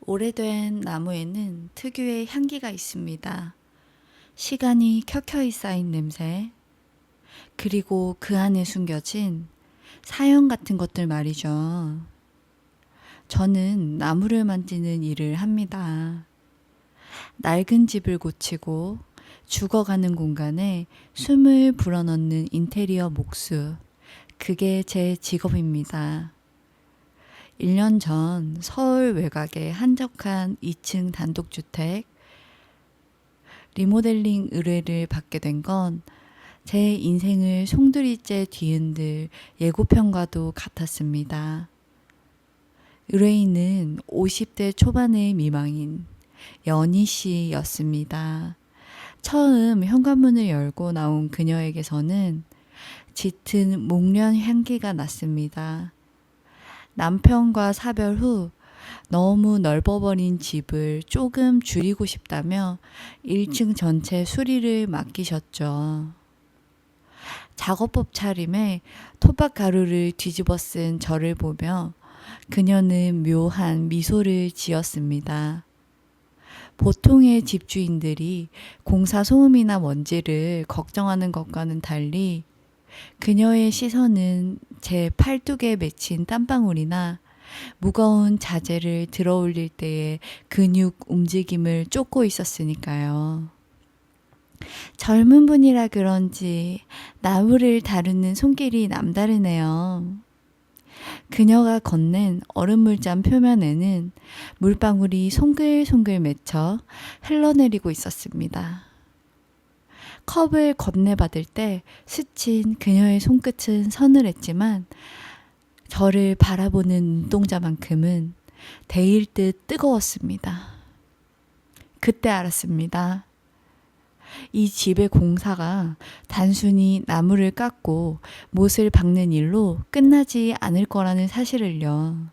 오래된 나무에는 특유의 향기가 있습니다. 시간이 켜켜이 쌓인 냄새, 그리고 그 안에 숨겨진 사연 같은 것들 말이죠. 저는 나무를 만지는 일을 합니다. 낡은 집을 고치고 죽어가는 공간에 숨을 불어넣는 인테리어 목수. 그게 제 직업입니다. 1년 전 서울 외곽의 한적한 2층 단독주택 리모델링 의뢰를 받게 된 건 제 인생을 송두리째 뒤흔들 예고편과도 같았습니다. 의뢰인은 50대 초반의 미망인 연희 씨였습니다. 처음 현관문을 열고 나온 그녀에게서는 짙은 목련 향기가 났습니다. 남편과 사별 후 너무 넓어버린 집을 조금 줄이고 싶다며 1층 전체 수리를 맡기셨죠. 작업복 차림에 토박 가루를 뒤집어 쓴 저를 보며 그녀는 묘한 미소를 지었습니다. 보통의 집주인들이 공사 소음이나 먼지를 걱정하는 것과는 달리 그녀의 시선은 제 팔뚝에 맺힌 땀방울이나 무거운 자재를 들어 올릴 때의 근육 움직임을 쫓고 있었으니까요. 젊은 분이라 그런지 나무를 다루는 손길이 남다르네요. 그녀가 건넨 얼음물잔 표면에는 물방울이 송글송글 맺혀 흘러내리고 있었습니다. 컵을 건네받을 때 스친 그녀의 손끝은 서늘했지만 저를 바라보는 눈동자만큼은 데일 듯 뜨거웠습니다. 그때 알았습니다. 이 집의 공사가 단순히 나무를 깎고 못을 박는 일로 끝나지 않을 거라는 사실을요.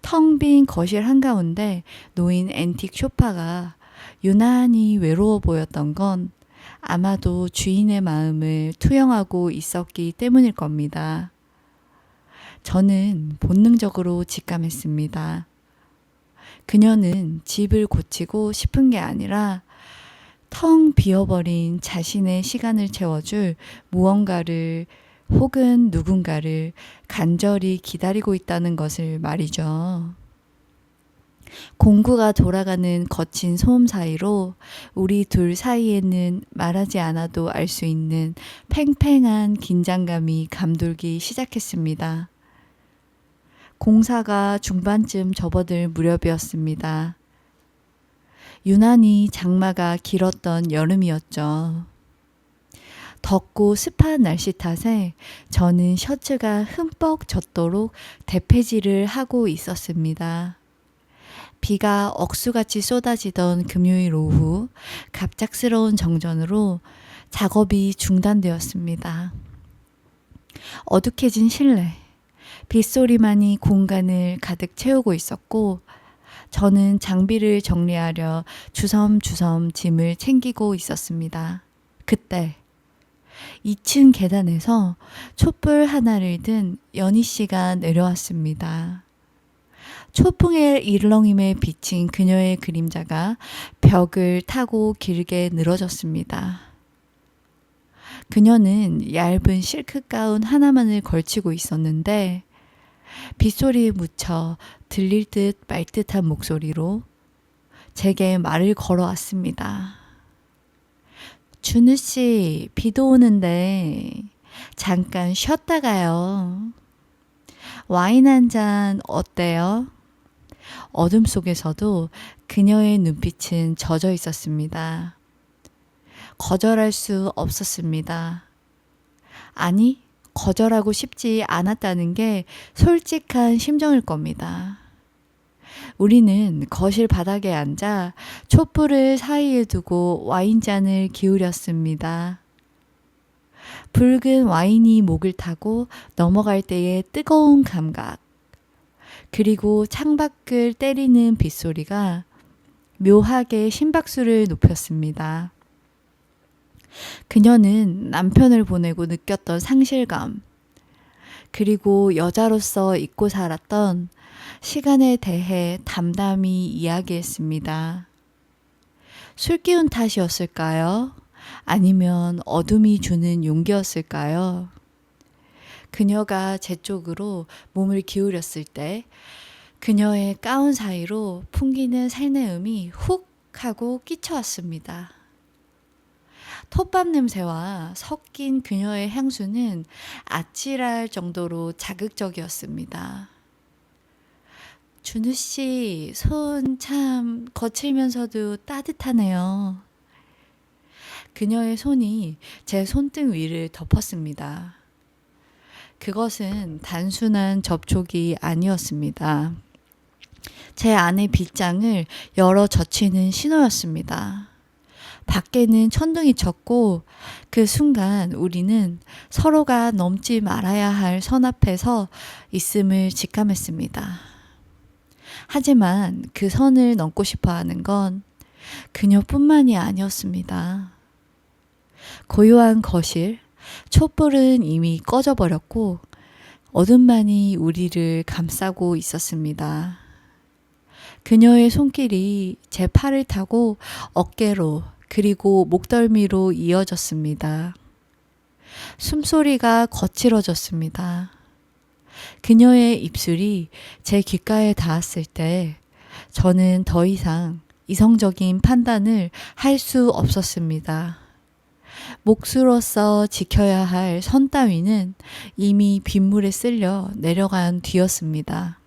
텅 빈 거실 한가운데 놓인 앤틱 소파가 유난히 외로워 보였던 건 아마도 주인의 마음을 투영하고 있었기 때문일 겁니다. 저는 본능적으로 직감했습니다. 그녀는 집을 고치고 싶은 게 아니라 텅 비어버린 자신의 시간을 채워줄 무언가를 혹은 누군가를 간절히 기다리고 있다는 것을 말이죠. 공구가 돌아가는 거친 소음 사이로 우리 둘 사이에는 말하지 않아도 알 수 있는 팽팽한 긴장감이 감돌기 시작했습니다. 공사가 중반쯤 접어들 무렵이었습니다. 유난히 장마가 길었던 여름이었죠. 덥고 습한 날씨 탓에 저는 셔츠가 흠뻑 젖도록 대패질을 하고 있었습니다. 비가 억수같이 쏟아지던 금요일 오후 갑작스러운 정전으로 작업이 중단되었습니다. 어둑해진 실내, 빗소리만이 공간을 가득 채우고 있었고 저는 장비를 정리하려 주섬주섬 짐을 챙기고 있었습니다. 그때 2층 계단에서 촛불 하나를 든 연희 씨가 내려왔습니다. 초풍의 일렁임에 비친 그녀의 그림자가 벽을 타고 길게 늘어졌습니다. 그녀는 얇은 실크 가운 하나만을 걸치고 있었는데 빗소리에 묻혀 들릴 듯 말 듯한 목소리로 제게 말을 걸어왔습니다. 준우 씨, 비도 오는데 잠깐 쉬었다 가요. 와인 한 잔 어때요? 어둠 속에서도 그녀의 눈빛은 젖어 있었습니다. 거절할 수 없었습니다. 아니, 거절하고 싶지 않았다는 게 솔직한 심정일 겁니다. 우리는 거실 바닥에 앉아 촛불을 사이에 두고 와인잔을 기울였습니다. 붉은 와인이 목을 타고 넘어갈 때의 뜨거운 감각, 그리고 창밖을 때리는 빗소리가 묘하게 심박수를 높였습니다. 그녀는 남편을 보내고 느꼈던 상실감, 그리고 여자로서 잊고 살았던 시간에 대해 담담히 이야기했습니다. 술 기운 탓이었을까요? 아니면 어둠이 주는 용기였을까요? 그녀가 제 쪽으로 몸을 기울였을 때 그녀의 가운 사이로 풍기는 살내음이 훅 하고 끼쳐왔습니다. 톱밥 냄새와 섞인 그녀의 향수는 아찔할 정도로 자극적이었습니다. 준우 씨, 손 참 거칠면서도 따뜻하네요. 그녀의 손이 제 손등 위를 덮었습니다. 그것은 단순한 접촉이 아니었습니다. 제 안의 빗장을 열어 젖히는 신호였습니다. 밖에는 천둥이 쳤고 그 순간 우리는 서로가 넘지 말아야 할 선 앞에서 있음을 직감했습니다. 하지만 그 선을 넘고 싶어 하는 건 그녀뿐만이 아니었습니다. 고요한 거실, 촛불은 이미 꺼져버렸고 어둠만이 우리를 감싸고 있었습니다. 그녀의 손길이 제 팔을 타고 어깨로 그리고 목덜미로 이어졌습니다. 숨소리가 거칠어졌습니다. 그녀의 입술이 제 귓가에 닿았을 때 저는 더 이상 이성적인 판단을 할 수 없었습니다. 몫으로서 지켜야 할 선 따위는 이미 빗물에 쓸려 내려간 뒤였습니다.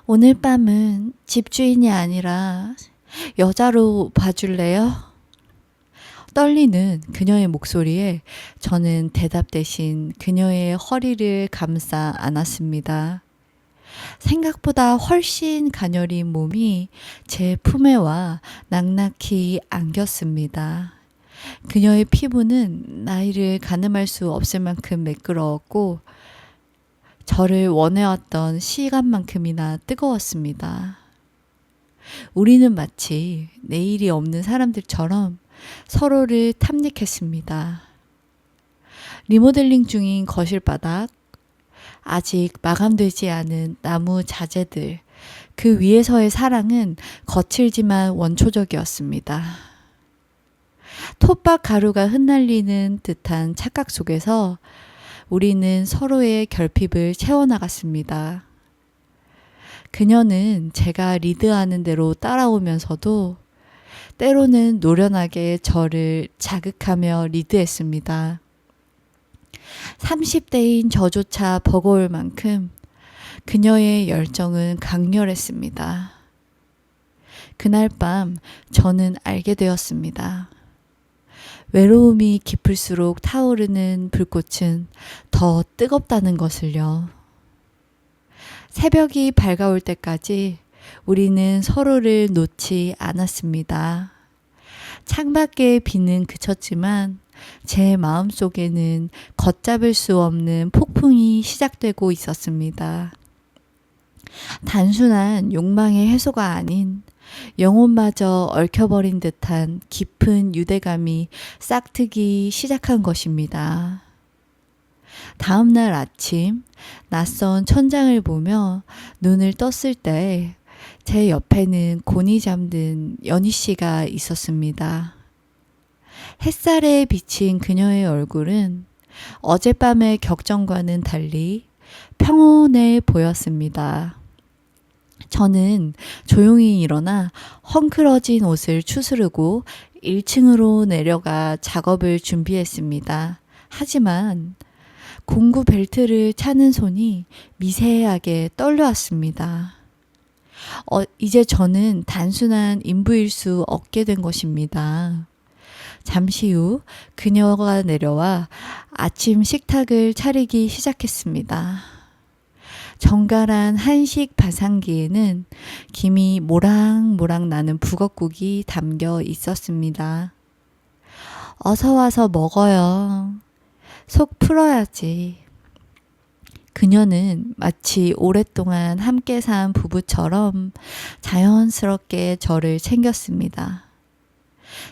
오늘 밤은 집주인이 아니라 여자로 봐줄래요? 떨리는 그녀의 목소리에 저는 대답 대신 그녀의 허리를 감싸 안았습니다. 생각보다 훨씬 가녀린 몸이 제 품에 와 낭낙히 안겼습니다. 그녀의 피부는 나이를 가늠할 수 없을 만큼 매끄러웠고 저를 원해왔던 시간만큼이나 뜨거웠습니다. 우리는 마치 내일이 없는 사람들처럼 서로를 탐닉했습니다. 리모델링 중인 거실 바닥, 아직 마감되지 않은 나무 자재들, 그 위에서의 사랑은 거칠지만 원초적이었습니다. 톱밥 가루가 흩날리는 듯한 착각 속에서 우리는 서로의 결핍을 채워나갔습니다. 그녀는 제가 리드하는 대로 따라오면서도 때로는 노련하게 저를 자극하며 리드했습니다. 30대인 저조차 버거울 만큼 그녀의 열정은 강렬했습니다. 그날 밤 저는 알게 되었습니다. 외로움이 깊을수록 타오르는 불꽃은 더 뜨겁다는 것을요. 새벽이 밝아올 때까지 우리는 서로를 놓지 않았습니다. 창밖의 비는 그쳤지만 제 마음속에는 걷잡을 수 없는 폭풍이 시작되고 있었습니다. 단순한 욕망의 해소가 아닌 영혼마저 얽혀버린 듯한 깊은 유대감이 싹트기 시작한 것입니다. 다음 날 아침 낯선 천장을 보며 눈을 떴을 때 제 옆에는 곤히 잠든 연희 씨가 있었습니다. 햇살에 비친 그녀의 얼굴은 어젯밤의 격정과는 달리 평온해 보였습니다. 저는 조용히 일어나 헝클어진 옷을 추스르고 1층으로 내려가 작업을 준비했습니다. 하지만 공구 벨트를 차는 손이 미세하게 떨려왔습니다. 이제 저는 단순한 인부일 수 없게 된 것입니다. 잠시 후 그녀가 내려와 아침 식탁을 차리기 시작했습니다. 정갈한 한식 바상기에는 김이 모락모락 나는 북엇국이 담겨 있었습니다. 어서 와서 먹어요. 속 풀어야지. 그녀는 마치 오랫동안 함께 산 부부처럼 자연스럽게 저를 챙겼습니다.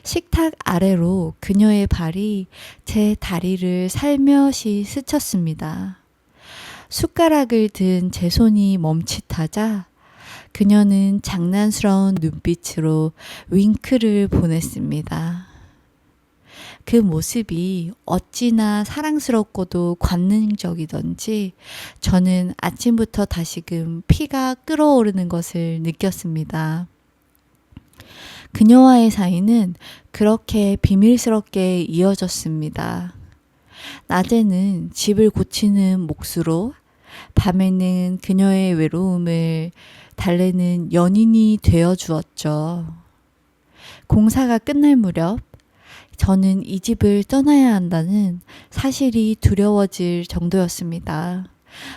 식탁 아래로 그녀의 발이 제 다리를 살며시 스쳤습니다. 숟가락을 든 제 손이 멈칫하자 그녀는 장난스러운 눈빛으로 윙크를 보냈습니다. 그 모습이 어찌나 사랑스럽고도 관능적이던지 저는 아침부터 다시금 피가 끓어오르는 것을 느꼈습니다. 그녀와의 사이는 그렇게 비밀스럽게 이어졌습니다. 낮에는 집을 고치는 몫으로, 밤에는 그녀의 외로움을 달래는 연인이 되어 주었죠. 공사가 끝날 무렵 저는 이 집을 떠나야 한다는 사실이 두려워질 정도였습니다.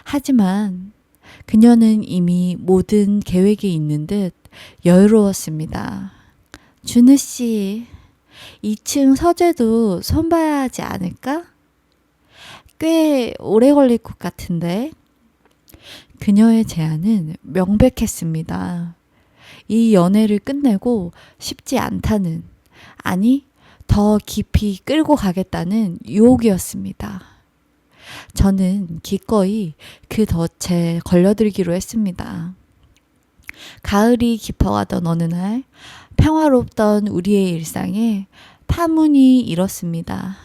하지만 그녀는 이미 모든 계획이 있는 듯 여유로웠습니다. 준우 씨, 2층 서재도 손봐야 하지 않을까? 꽤 오래 걸릴 것 같은데. 그녀의 제안은 명백했습니다. 이 연애를 끝내고 싶지 않다는, 아니, 더 깊이 끌고 가겠다는 유혹이었습니다. 저는 기꺼이 그 덫에 걸려들기로 했습니다. 가을이 깊어가던 어느 날 평화롭던 우리의 일상에 파문이 일었습니다.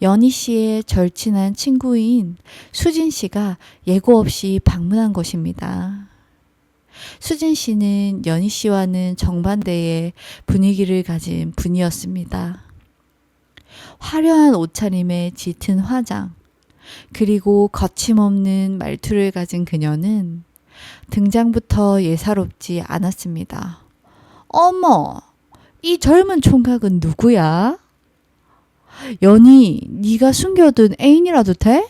연희 씨의 절친한 친구인 수진 씨가 예고 없이 방문한 것입니다. 수진 씨는 연희 씨와는 정반대의 분위기를 가진 분이었습니다. 화려한 옷차림에 짙은 화장, 그리고 거침없는 말투를 가진 그녀는 등장부터 예사롭지 않았습니다. 어머, 이 젊은 총각은 누구야? 연희, 네가 숨겨둔 애인이라도 돼?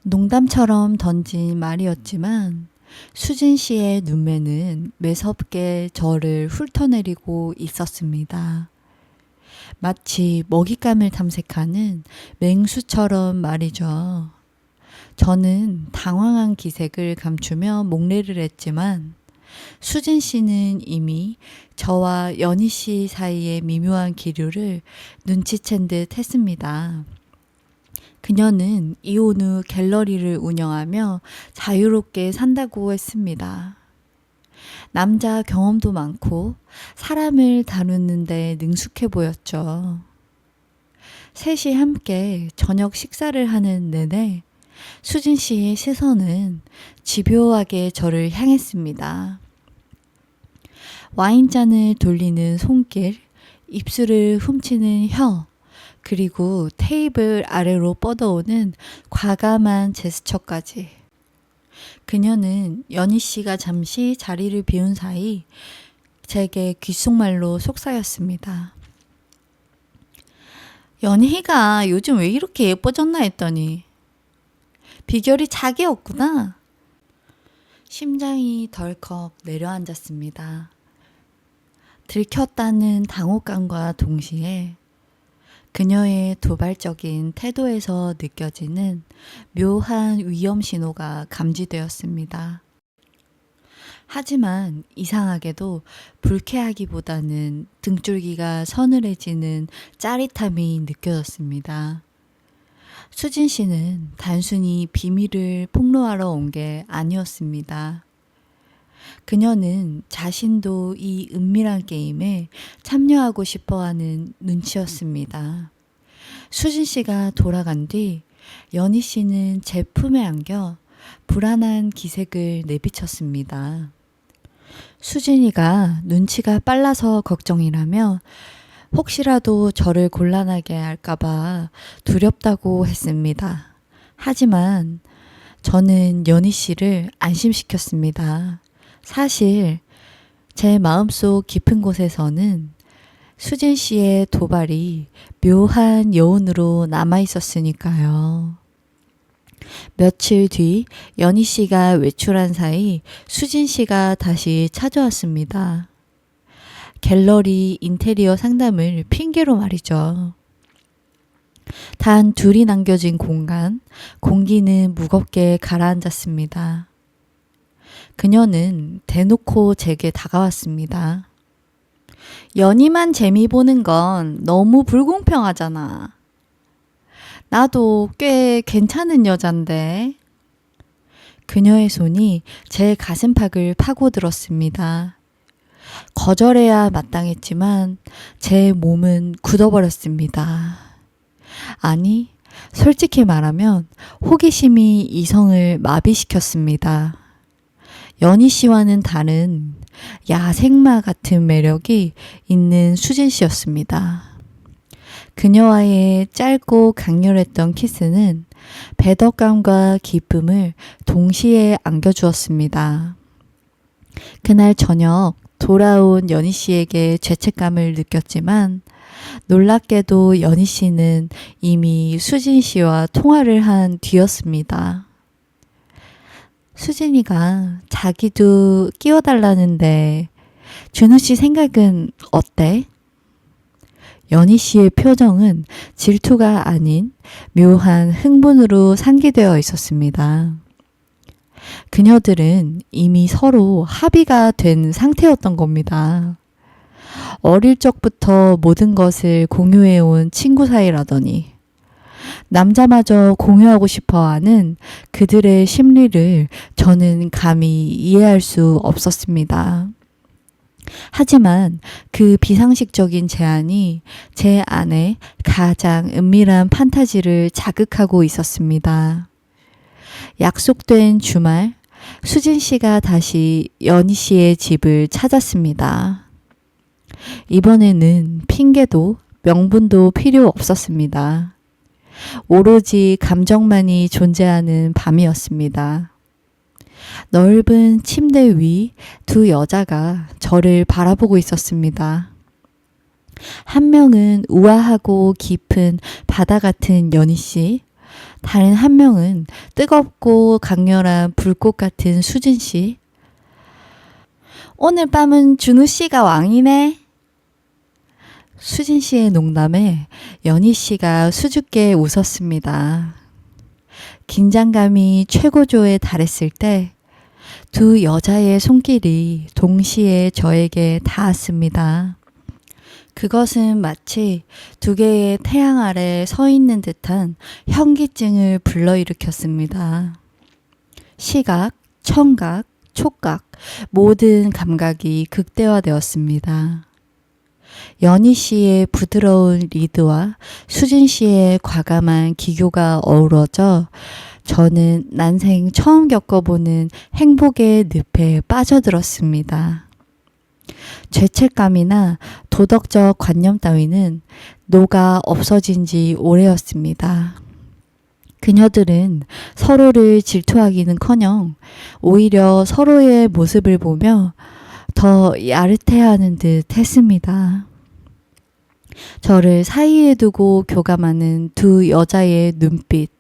농담처럼 던진 말이었지만 수진 씨의 눈매는 매섭게 저를 훑어내리고 있었습니다. 마치 먹잇감을 탐색하는 맹수처럼 말이죠. 저는 당황한 기색을 감추며 목례를 했지만 수진 씨는 이미 저와 연희 씨 사이의 미묘한 기류를 눈치챈 듯 했습니다. 그녀는 이혼 후 갤러리를 운영하며 자유롭게 산다고 했습니다. 남자 경험도 많고 사람을 다루는데 능숙해 보였죠. 셋이 함께 저녁 식사를 하는 내내 수진 씨의 시선은 집요하게 저를 향했습니다. 와인잔을 돌리는 손길, 입술을 훔치는 혀, 그리고 테이블 아래로 뻗어오는 과감한 제스처까지. 그녀는 연희 씨가 잠시 자리를 비운 사이 제게 귓속말로 속삭였습니다. 연희가 요즘 왜 이렇게 예뻐졌나 했더니 비결이 자기였구나. 심장이 덜컥 내려앉았습니다. 들켰다는 당혹감과 동시에 그녀의 도발적인 태도에서 느껴지는 묘한 위험 신호가 감지되었습니다. 하지만 이상하게도 불쾌하기보다는 등줄기가 서늘해지는 짜릿함이 느껴졌습니다. 수진 씨는 단순히 비밀을 폭로하러 온 게 아니었습니다. 그녀는 자신도 이 은밀한 게임에 참여하고 싶어하는 눈치였습니다. 수진 씨가 돌아간 뒤 연희 씨는 제 품에 안겨 불안한 기색을 내비쳤습니다. 수진이가 눈치가 빨라서 걱정이라며 혹시라도 저를 곤란하게 할까봐 두렵다고 했습니다. 하지만 저는 연희 씨를 안심시켰습니다. 사실 제 마음속 깊은 곳에서는 수진 씨의 도발이 묘한 여운으로 남아 있었으니까요. 며칠 뒤 연희 씨가 외출한 사이 수진 씨가 다시 찾아왔습니다. 갤러리 인테리어 상담을 핑계로 말이죠. 단 둘이 남겨진 공간, 공기는 무겁게 가라앉았습니다. 그녀는 대놓고 제게 다가왔습니다. 연희만 재미 보는 건 너무 불공평하잖아. 나도 꽤 괜찮은 여잔데. 그녀의 손이 제 가슴팍을 파고들었습니다. 거절해야 마땅했지만 제 몸은 굳어버렸습니다. 아니, 솔직히 말하면 호기심이 이성을 마비시켰습니다. 연희 씨와는 다른 야생마 같은 매력이 있는 수진 씨였습니다. 그녀와의 짧고 강렬했던 키스는 배덕감과 기쁨을 동시에 안겨주었습니다. 그날 저녁 돌아온 연희 씨에게 죄책감을 느꼈지만 놀랍게도 연희 씨는 이미 수진 씨와 통화를 한 뒤였습니다. 수진이가 자기도 끼워달라는데 준우 씨 생각은 어때? 연희 씨의 표정은 질투가 아닌 묘한 흥분으로 상기되어 있었습니다. 그녀들은 이미 서로 합의가 된 상태였던 겁니다. 어릴 적부터 모든 것을 공유해온 친구 사이라더니 남자마저 공유하고 싶어하는 그들의 심리를 저는 감히 이해할 수 없었습니다. 하지만 그 비상식적인 제안이 제 안에 가장 은밀한 판타지를 자극하고 있었습니다. 약속된 주말, 수진 씨가 다시 연희 씨의 집을 찾았습니다. 이번에는 핑계도 명분도 필요 없었습니다. 오로지 감정만이 존재하는 밤이었습니다. 넓은 침대 위 두 여자가 저를 바라보고 있었습니다. 한 명은 우아하고 깊은 바다 같은 연희 씨, 다른 한 명은 뜨겁고 강렬한 불꽃 같은 수진 씨. 오늘 밤은 준우 씨가 왕이네. 수진 씨의 농담에 연희 씨가 수줍게 웃었습니다. 긴장감이 최고조에 달했을 때 두 여자의 손길이 동시에 저에게 닿았습니다. 그것은 마치 두 개의 태양 아래 서 있는 듯한 현기증을 불러일으켰습니다. 시각, 청각, 촉각, 모든 감각이 극대화되었습니다. 연희 씨의 부드러운 리드와 수진 씨의 과감한 기교가 어우러져 저는 난생 처음 겪어보는 행복의 늪에 빠져들었습니다. 죄책감이나 도덕적 관념 따위는 녹아 없어진 지 오래였습니다. 그녀들은 서로를 질투하기는커녕 오히려 서로의 모습을 보며 더 야릇해하는 듯 했습니다. 저를 사이에 두고 교감하는 두 여자의 눈빛,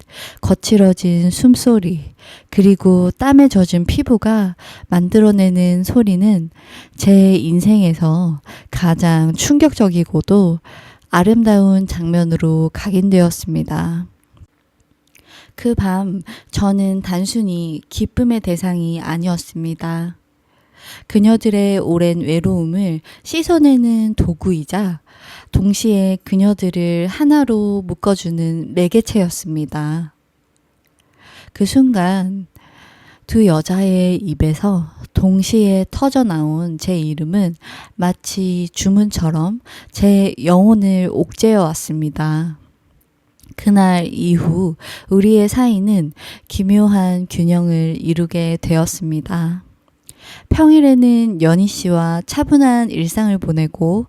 거칠어진 숨소리, 그리고 땀에 젖은 피부가 만들어내는 소리는 제 인생에서 가장 충격적이고도 아름다운 장면으로 각인되었습니다. 그 밤 저는 단순히 기쁨의 대상이 아니었습니다. 그녀들의 오랜 외로움을 씻어내는 도구이자 동시에 그녀들을 하나로 묶어주는 매개체였습니다. 그 순간 두 여자의 입에서 동시에 터져나온 제 이름은 마치 주문처럼 제 영혼을 옥죄어 왔습니다. 그날 이후 우리의 사이는 기묘한 균형을 이루게 되었습니다. 평일에는 연희 씨와 차분한 일상을 보내고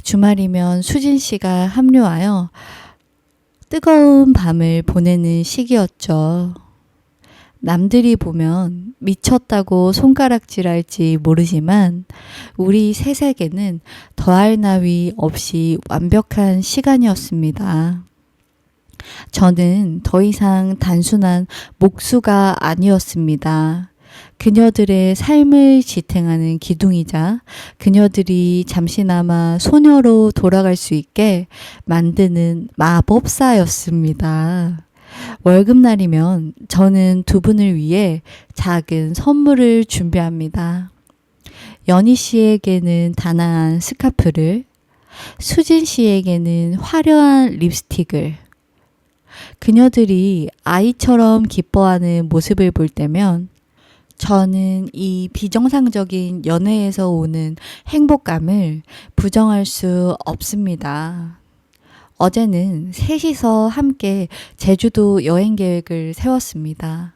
주말이면 수진 씨가 합류하여 뜨거운 밤을 보내는 시기였죠. 남들이 보면 미쳤다고 손가락질할지 모르지만 우리 셋에게는 더할 나위 없이 완벽한 시간이었습니다. 저는 더 이상 단순한 목수가 아니었습니다. 그녀들의 삶을 지탱하는 기둥이자 그녀들이 잠시나마 소녀로 돌아갈 수 있게 만드는 마법사였습니다. 월급날이면 저는 두 분을 위해 작은 선물을 준비합니다. 연희 씨에게는 단아한 스카프를, 수진 씨에게는 화려한 립스틱을, 그녀들이 아이처럼 기뻐하는 모습을 볼 때면 저는 이 비정상적인 연애에서 오는 행복감을 부정할 수 없습니다. 어제는 셋이서 함께 제주도 여행 계획을 세웠습니다.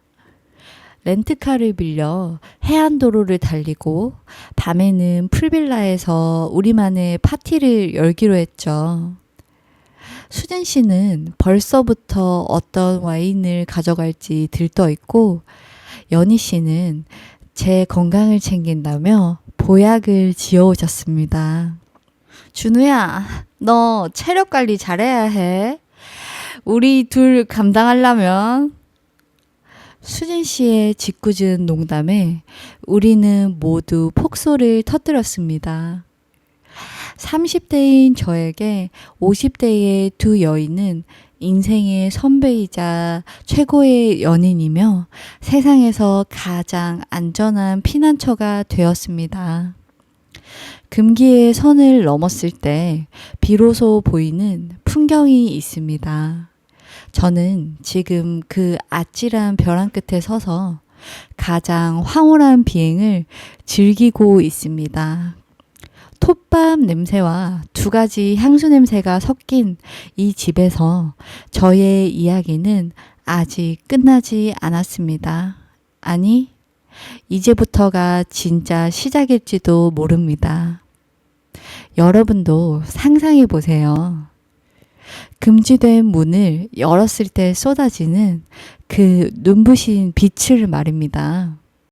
렌트카를 빌려 해안도로를 달리고 밤에는 풀빌라에서 우리만의 파티를 열기로 했죠. 수진 씨는 벌써부터 어떤 와인을 가져갈지 들떠 있고 연희 씨는 제 건강을 챙긴다며 보약을 지어오셨습니다. 준우야, 너 체력 관리 잘해야 해. 우리 둘 감당하려면. 수진 씨의 짓궂은 농담에 우리는 모두 폭소를 터뜨렸습니다. 30대인 저에게 50대의 두 여인은 인생의 선배이자 최고의 연인이며 세상에서 가장 안전한 피난처가 되었습니다. 금기의 선을 넘었을 때 비로소 보이는 풍경이 있습니다. 저는 지금 그 아찔한 벼랑 끝에 서서 가장 황홀한 비행을 즐기고 있습니다. 톱밥 냄새와 두 가지 향수 냄새가 섞인 이 집에서 저의 이야기는 아직 끝나지 않았습니다. 아니, 이제부터가 진짜 시작일지도 모릅니다. 여러분도 상상해 보세요. 금지된 문을 열었을 때 쏟아지는 그 눈부신 빛을 말입니다.